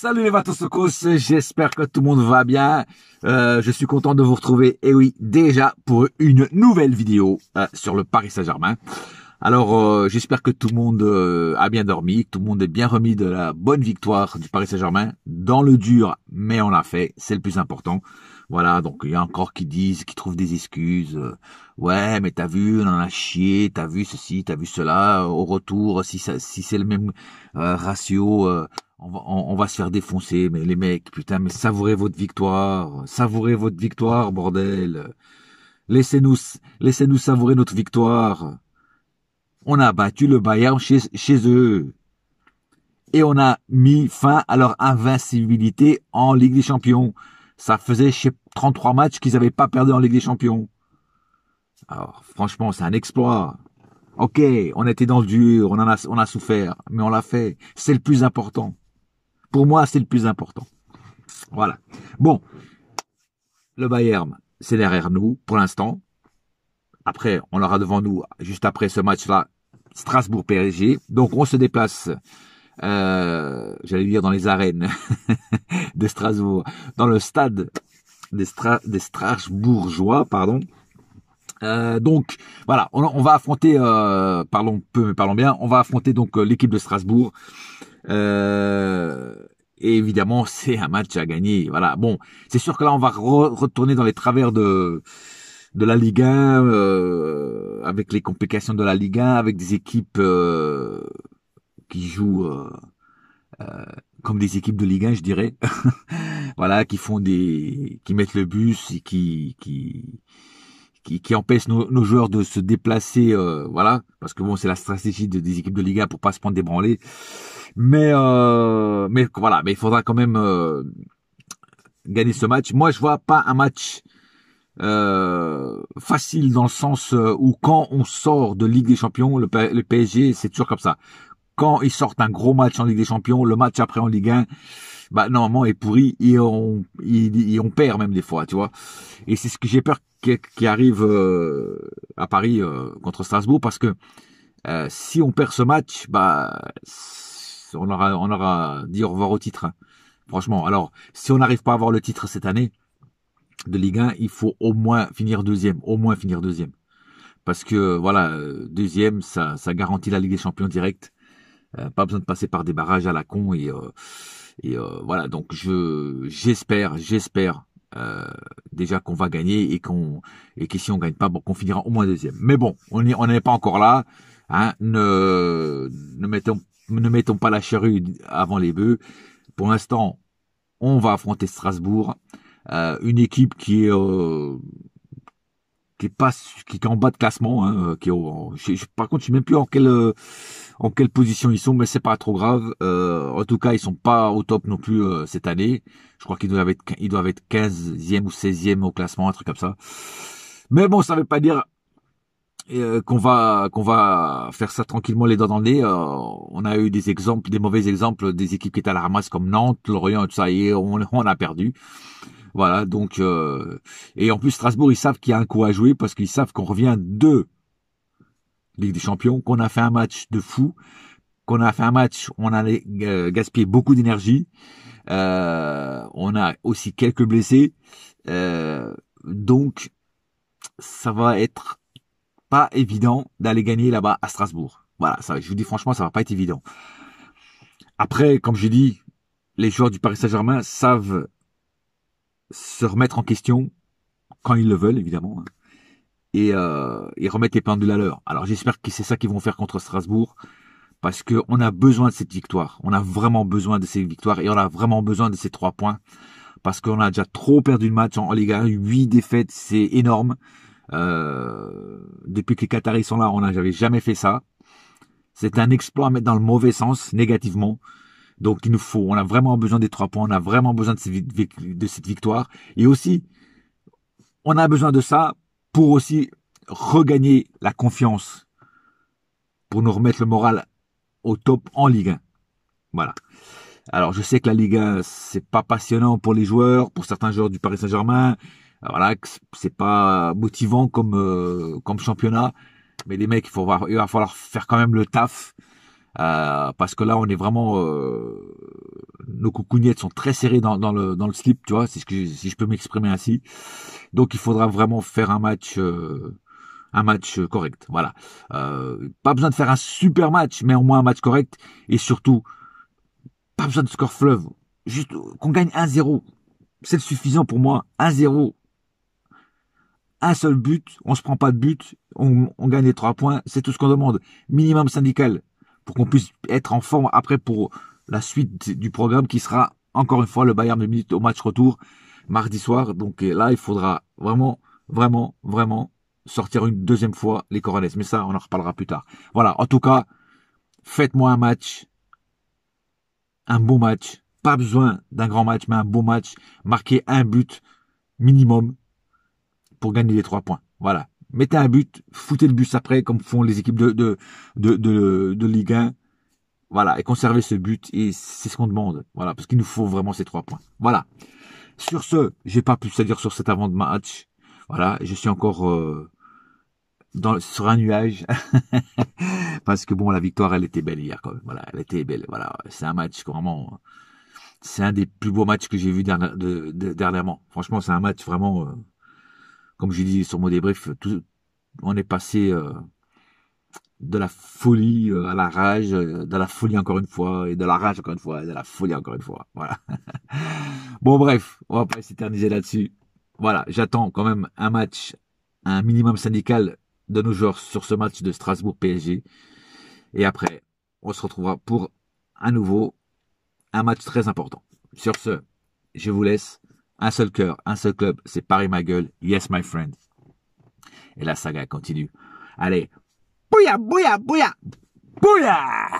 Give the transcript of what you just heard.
Salut les Vatosokos, j'espère que tout le monde va bien. Je suis content de vous retrouver, et oui, déjà pour une nouvelle vidéo sur le Paris Saint-Germain. Alors, j'espère que tout le monde a bien dormi, que tout le monde est bien remis de la bonne victoire du Paris Saint-Germain. Dans le dur, mais on l'a fait, c'est le plus important. Voilà, donc il y a encore qui disent, qui trouvent des excuses. Ouais, mais t'as vu, on en a chié, t'as vu ceci, t'as vu cela. Au retour, si c'est le même ratio, on va se faire défoncer. Mais les mecs, putain, mais savourez votre victoire, bordel. Laissez-nous, laissez-nous savourer notre victoire. On a battu le Bayern chez eux. Et on a mis fin à leur invincibilité en Ligue des Champions. Ça faisait 33 matchs qu'ils n'avaient pas perdu en Ligue des Champions. Alors, franchement, c'est un exploit. Ok, on était dans le dur, on a souffert, mais on l'a fait. C'est le plus important. Pour moi, c'est le plus important. Voilà. Bon, le Bayern, c'est derrière nous, pour l'instant. Après, on aura devant nous, juste après ce match-là, Strasbourg-PSG. Donc, on se déplace, j'allais dire dans les arènes de Strasbourg, dans le stade des Strasbourgeois, pardon. Donc voilà, on va affronter, parlons peu mais parlons bien, on va affronter donc l'équipe de Strasbourg. Et évidemment, c'est un match à gagner. Voilà. Bon, c'est sûr que là, on va retourner dans les travers de la Ligue 1, avec les complications de la Ligue 1, avec des équipes qui jouent comme des équipes de Ligue 1, je dirais. Voilà, qui mettent le bus et qui empêche nos joueurs de se déplacer, voilà, parce que bon, c'est la stratégie des équipes de Liga pour pas se prendre des branlées. Mais voilà, mais il faudra quand même gagner ce match. Moi, je vois pas un match facile dans le sens où quand on sort de Ligue des Champions, le PSG, c'est toujours comme ça. Quand ils sortent un gros match en Ligue des Champions, le match après en Ligue 1, bah normalement est pourri et on perd même des fois, tu vois. Et c'est ce que j'ai peur qui arrive à Paris contre Strasbourg, parce que si on perd ce match, bah on aura dit au revoir au titre, hein. Franchement, alors si on n'arrive pas à avoir le titre cette année de Ligue 1, il faut au moins finir deuxième, parce que voilà, deuxième, ça garantit la Ligue des Champions directe. Pas besoin de passer par des barrages à la con et voilà, donc j'espère déjà qu'on va gagner et que si on gagne pas, bon, qu'on finira au moins deuxième. Mais bon, on n'est pas encore là, hein. Ne mettons pas la charrue avant les bœufs. Pour l'instant, on va affronter Strasbourg, une équipe qui est en bas de classement, hein, par contre, je sais même plus en quelle position ils sont, mais c'est pas trop grave. En tout cas, ils sont pas au top non plus cette année. Je crois qu'ils doivent être 15e ou 16e au classement, un truc comme ça. Mais bon, ça veut pas dire qu'on va faire ça tranquillement les dents dans le nez. On a eu des mauvais exemples, des équipes qui étaient à la ramasse comme Nantes, Lorient, tout ça, et on a perdu. Voilà, donc et en plus Strasbourg, ils savent qu'il y a un coup à jouer, parce qu'ils savent qu'on revient de Ligue des Champions, qu'on a fait un match de fou, qu'on a fait un match où on allait gaspiller beaucoup d'énergie. On a aussi quelques blessés, donc ça va être pas évident d'aller gagner là-bas à Strasbourg. Voilà, ça, je vous dis franchement, ça va pas être évident. Après, comme je dis, les joueurs du Paris Saint-Germain savent se remettre en question quand ils le veulent, évidemment, hein, et remettre les pendules à l'heure. Alors j'espère que c'est ça qu'ils vont faire contre Strasbourg, parce que on a besoin de cette victoire. On a vraiment besoin de ces victoires, et on a vraiment besoin de ces 3 points, parce qu'on a déjà trop perdu de matchs en Ligue 1. 8 défaites, c'est énorme. Depuis que les Qataris sont là, j'avais jamais fait ça. C'est un exploit à mettre dans le mauvais sens, négativement. Donc on a vraiment besoin des 3 points, on a vraiment besoin de cette victoire. Et aussi, on a besoin de ça pour aussi regagner la confiance, pour nous remettre le moral au top en Ligue 1. Voilà. Alors je sais que la Ligue 1, c'est pas passionnant pour les joueurs, pour certains joueurs du Paris Saint-Germain. Voilà, c'est pas motivant comme championnat. Mais les mecs, il va falloir faire quand même le taf, parce que là, on est vraiment nos coucougnettes sont très serrées dans le slip, tu vois, si je peux m'exprimer ainsi. Donc il faudra vraiment faire un match correct. Voilà. Pas besoin de faire un super match, mais au moins un match correct. Et surtout, pas besoin de score fleuve. Juste qu'on gagne 1-0. C'est suffisant pour moi. 1-0. Un seul but. On se prend pas de but. On gagne les 3 points. C'est tout ce qu'on demande. Minimum syndical. Pour qu'on puisse être en forme après pour la suite du programme qui sera encore une fois le Bayern de Munich au match retour mardi soir. Donc là, il faudra vraiment, vraiment, vraiment sortir une deuxième fois les Corones. Mais ça, on en reparlera plus tard. Voilà. En tout cas, faites-moi un match. Un bon match. Pas besoin d'un grand match, mais un bon match. Marquez un but minimum pour gagner les 3 points. Voilà. Mettez un but, foutez le but après, comme font les équipes de Ligue 1. Voilà. Et conservez ce but. Et c'est ce qu'on demande. Voilà. Parce qu'il nous faut vraiment ces 3 points. Voilà. Sur ce, j'ai pas plus à dire sur cet avant de match. Voilà. Je suis encore sur un nuage. Parce que bon, la victoire, elle était belle hier quand même. Voilà. Elle était belle. Voilà. C'est un match vraiment... C'est un des plus beaux matchs que j'ai vu dernièrement. Franchement, c'est un match vraiment, comme je dis sur mon débrief, on est passé de la folie à la rage, de la folie encore une fois, et de la rage encore une fois, et de la folie encore une fois. Voilà. Bon, bref, on va pas s'éterniser là-dessus. Voilà, j'attends quand même un match, un minimum syndical de nos joueurs sur ce match de Strasbourg-PSG. Et après, on se retrouvera pour à nouveau un match très important. Sur ce, je vous laisse. Un seul cœur, un seul club, c'est Paris ma gueule. Yes, my friend. Et la saga continue. Allez. Bouya, bouya, bouya. Bouya!